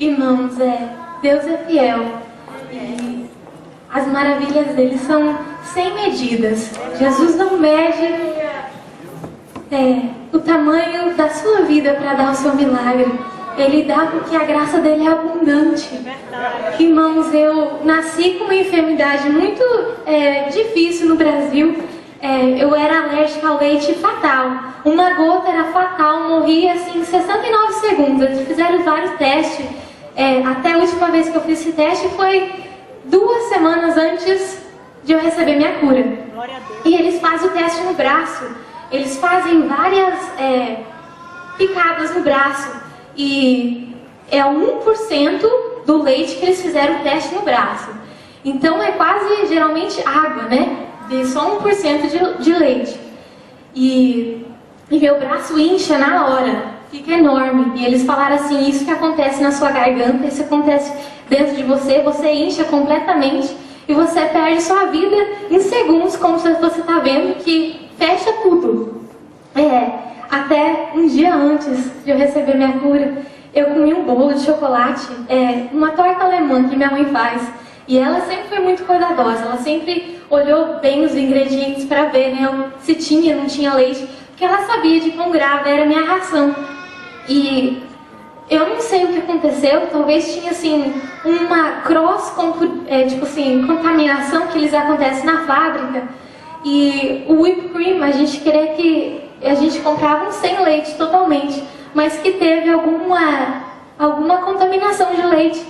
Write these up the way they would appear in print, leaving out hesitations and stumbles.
Irmãos, Deus é fiel e as maravilhas dele são sem medidas. Jesus não mede o tamanho da sua vida para dar o seu milagre. Ele dá porque a graça dele é abundante. Irmãos, eu nasci com uma enfermidade muito difícil no Brasil. Eu era alérgica ao leite fatal. Uma gota era fatal, morria assim em 69 segundos. Eles fizeram vários testes. Até a última vez que eu fiz esse teste foi 2 semanas antes de eu receber minha cura. E eles fazem o teste no braço. Eles fazem várias picadas no braço. E é 1% do leite que eles fizeram o teste no braço. Então é quase, geralmente, água, né? De só 1% de leite. E meu braço incha na hora. Fica enorme. E eles falaram assim, isso que acontece na sua garganta, isso acontece dentro de você, você incha completamente e você perde sua vida em segundos, como você está vendo que fecha tudo. Até um dia antes de eu receber minha cura, eu comi um bolo de chocolate, uma torta alemã que minha mãe faz. E ela sempre foi muito cuidadosa, ela sempre olhou bem os ingredientes para ver, né, se tinha ou não tinha leite, porque ela sabia de quão grave era a minha ração. E eu não sei o que aconteceu, talvez tinha assim uma contaminação que eles acontecem na fábrica. E o whipped cream, a gente queria que a gente comprava um sem leite totalmente, mas que teve alguma contaminação de leite,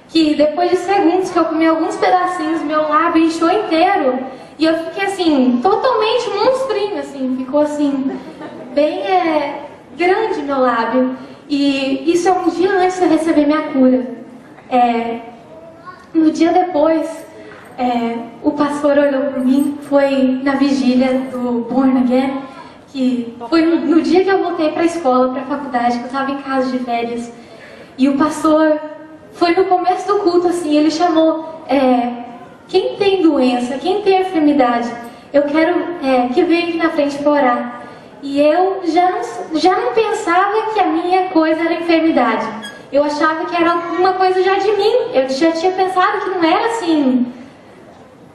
que depois de segundos que eu comi alguns pedacinhos, meu lábio inchou inteiro e eu fiquei assim, totalmente monstrinho, assim, ficou assim, bem grande meu lábio. E isso é um dia antes de eu receber minha cura. No dia depois, o pastor olhou por mim, foi na vigília do Born Again, que foi no dia que eu voltei para a escola, para a faculdade, que eu estava em casa de férias. E o pastor foi no começo do culto, assim, ele chamou quem tem doença, quem tem enfermidade, eu quero que venha aqui na frente para orar. E eu já não pensava que a minha coisa era enfermidade. Eu achava que era alguma coisa já de mim. Eu já tinha pensado que não era assim.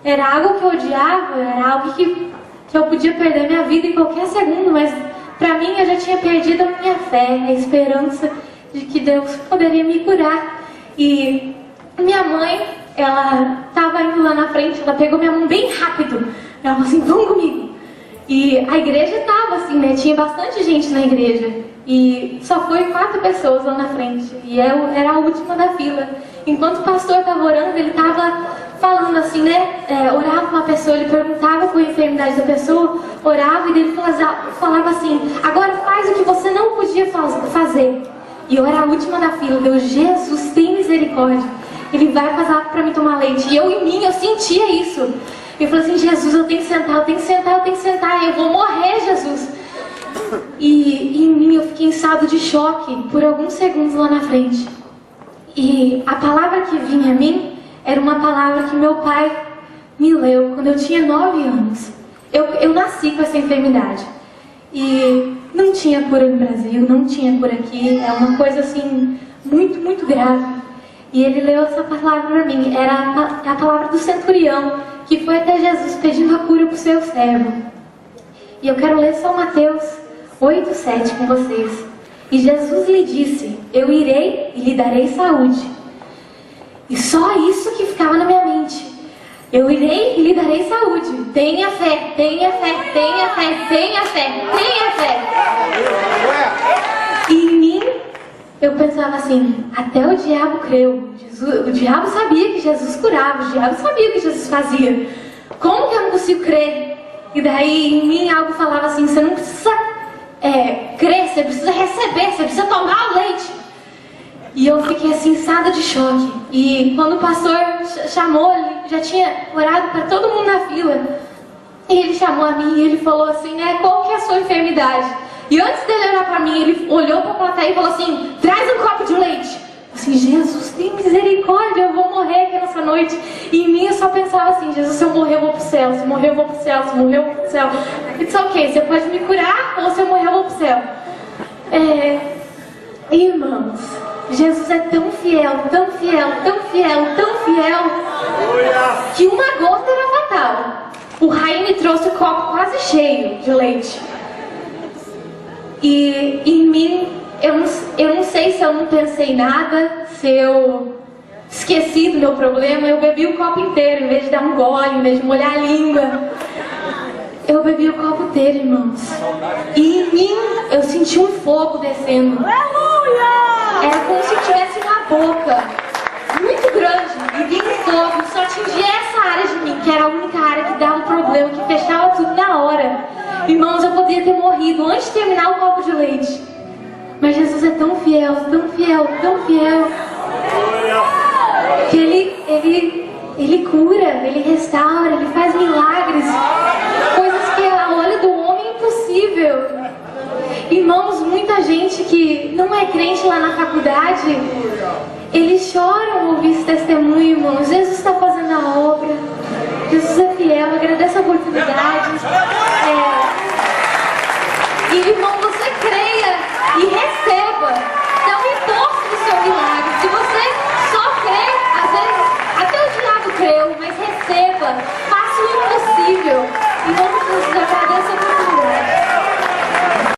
Era algo que eu odiava, era algo que eu podia perder minha vida em qualquer segundo. Mas para mim eu já tinha perdido a minha fé, a esperança de que Deus poderia me curar. E minha mãe, ela estava indo lá na frente, ela pegou minha mão bem rápido. Ela falou assim, vamos comigo. E a igreja estava assim, né? Tinha bastante gente na igreja. E só foi 4 pessoas lá na frente. E eu era a última da fila. Enquanto o pastor estava orando, ele estava falando assim, né? Orava com uma pessoa, ele perguntava qual a enfermidade da pessoa, orava e ele falava assim, agora faz o que você não podia fazer. E eu era a última da fila. Deus, Jesus, tem misericórdia. Ele vai passar para mim tomar leite. E eu em mim, eu sentia isso. Eu falei assim, Jesus, eu tenho que sentar, eu tenho que sentar, eu tenho que sentar, eu vou morrer, Jesus. E em mim eu fiquei em estado de choque por alguns segundos lá na frente. E a palavra que vinha a mim era uma palavra que meu pai me leu quando eu tinha 9 anos. Eu nasci com essa enfermidade. E não tinha cura no Brasil, não tinha cura aqui, é uma coisa assim, muito, muito grave. E ele leu essa palavra para mim, era a palavra do centurião, que foi até Jesus pedindo a cura para o seu servo. E eu quero ler só Mateus 8:7 com vocês. E Jesus lhe disse, eu irei e lhe darei saúde. E só isso que ficava na minha mente. Eu irei e lhe darei saúde. Tenha fé, tenha fé, tenha fé, tenha fé, tenha fé. E em mim, eu pensava assim, até o diabo creu. O diabo sabia que Jesus curava, o diabo sabia que Jesus fazia. Como que eu não consigo crer? E daí em mim algo falava assim, você não precisa crer, você precisa receber, você precisa tomar o leite. E eu fiquei assim, instada de choque. E quando o pastor chamou, ele já tinha orado para todo mundo na fila. E ele chamou a mim e ele falou assim, né, qual que é a sua enfermidade? E antes dele olhar para mim, ele olhou para a plateia e falou assim, traz um copo de leite. Assim, Jesus, tem misericórdia, eu vou morrer aqui nessa noite. E em mim eu só pensava assim, Jesus, se eu morrer eu vou pro céu, se eu morrer eu vou pro céu, se eu morrer eu vou pro céu. It's ok, você pode me curar ou se eu morrer eu vou pro céu. Irmãos, Jesus é tão fiel, tão fiel, tão fiel, tão fiel, que uma gota era fatal. O Raí me trouxe o copo quase cheio de leite. E em mim, eu não sei se eu não pensei nada, se eu esqueci do meu problema. Eu bebi o copo inteiro, em vez de dar um gole, em vez de molhar a língua. Eu bebi o copo inteiro, irmãos. E em mim, eu senti um fogo descendo. Era como se tivesse uma boca muito grande e vinha um fogo, só atingia essa área de mim, que era a única área que dava um problema, que fechava tudo na hora. Irmãos, eu poderia ter morrido antes de terminar o copo de leite. Mas Jesus é tão fiel, tão fiel, tão fiel, que Ele cura, Ele restaura, Ele faz milagres, coisas que a olho do homem é impossível. Irmãos, muita gente que não é crente lá na faculdade, eles choram ao ouvir esse testemunho, irmãos. Jesus está fazendo a obra, Jesus é fiel, agradeço a oportunidade.